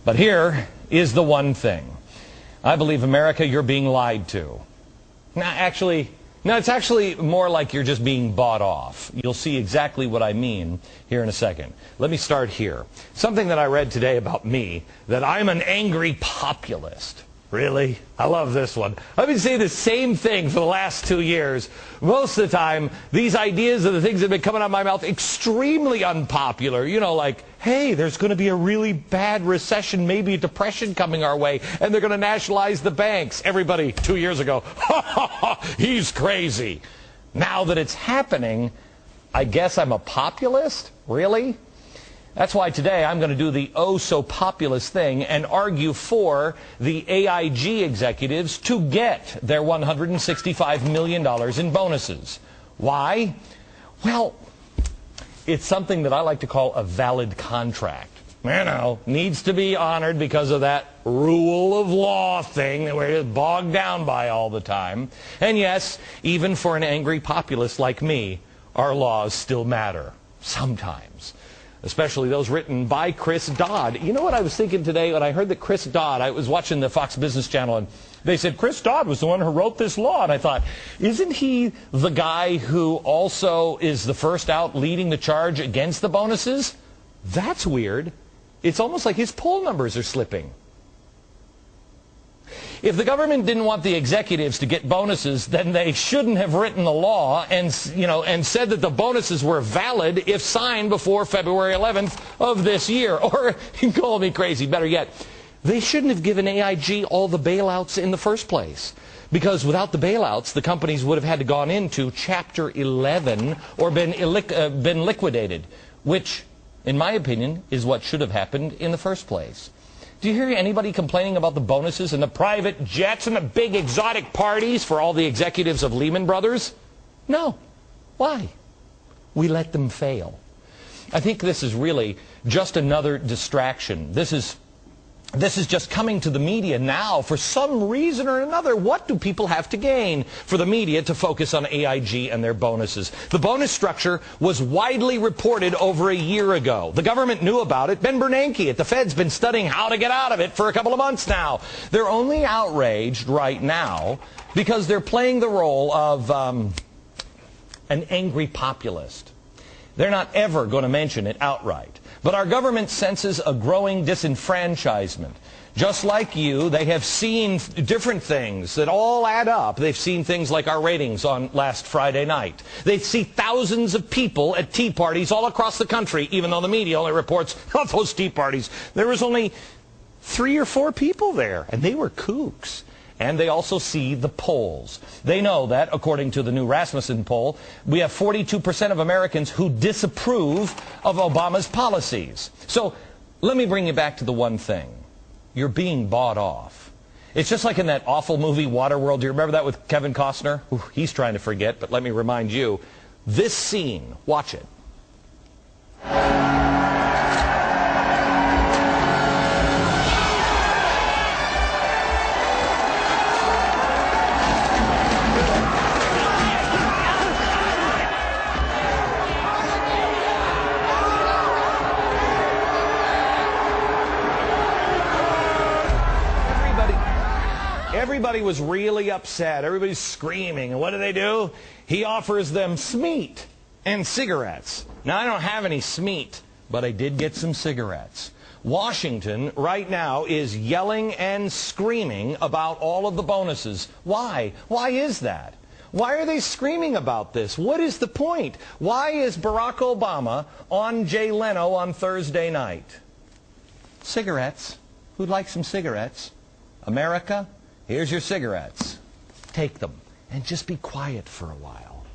But here is the one thing. I believe, America, you're being lied to. No, it's actually more like you're just being bought off. You'll see exactly what I mean here in a second. Let me start here. Something that I read today about me, that I'm an angry populist. Really? I love this one. I've been saying the same thing for the last 2 years. Most of the time, these ideas are the things that have been coming out of my mouth extremely unpopular. You know, like, hey, there's going to be a really bad recession, maybe a depression coming our way, and they're going to nationalize the banks. Everybody 2 years ago, ha ha ha, he's crazy. Now that it's happening, I guess I'm a populist? Really? That's why today I'm going to do the oh-so-populist thing and argue for the AIG executives to get their $165 million in bonuses. Why? Well, it's something that I like to call a valid contract. You know, needs to be honored because of that rule of law thing that we're just bogged down by all the time. And yes, even for an angry populist like me, our laws still matter. Sometimes. Especially those written by Chris Dodd. You know what I was thinking today when I heard that Chris Dodd, I was watching the Fox Business Channel, and they said Chris Dodd was the one who wrote this law. And I thought, isn't he the guy who also is the first out leading the charge against the bonuses? That's weird. It's almost like his poll numbers are slipping. If the government didn't want the executives to get bonuses, then they shouldn't have written the law and said that the bonuses were valid if signed before February 11th of this year. Or, you can call me crazy, better yet, they shouldn't have given AIG all the bailouts in the first place. Because without the bailouts, the companies would have had to gone into Chapter 11 or been liquidated, which, in my opinion, is what should have happened in the first place. Do you hear anybody complaining about the bonuses and the private jets and the big exotic parties for all the executives of Lehman Brothers? No. Why? We let them fail. I think this is really just another distraction. This is just coming to the media now for some reason or another. What do people have to gain for the media to focus on AIG and their bonuses? The bonus structure was widely reported over a year ago. The government knew about it. Ben Bernanke at the Fed's been studying how to get out of it for a couple of months now. They're only outraged right now because they're playing the role of an angry populist. They're not ever going to mention it outright. But our government senses a growing disenfranchisement. Just like you, they have seen different things that all add up. They've seen things like our ratings on last Friday night. They see thousands of people at tea parties all across the country, even though the media only reports, oh, those tea parties. There was only 3 or 4 people there, and they were kooks. And they also see the polls. They know that, according to the new Rasmussen poll, we have 42% of Americans who disapprove of Obama's policies. So let me bring you back to the one thing. You're being bought off. It's just like in that awful movie, Waterworld. Do you remember that with Kevin Costner? Ooh, he's trying to forget, but let me remind you. This scene, watch it. Everybody was really upset. Everybody's screaming. And what do? He offers them smeat and cigarettes. Now, I don't have any smeat, but I did get some cigarettes. Washington right now is yelling and screaming about all of the bonuses. Why? Why is that? Why are they screaming about this? What is the point? Why is Barack Obama on Jay Leno on Thursday night? Cigarettes. Who'd like some cigarettes? America? Here's your cigarettes. Take them and just be quiet for a while.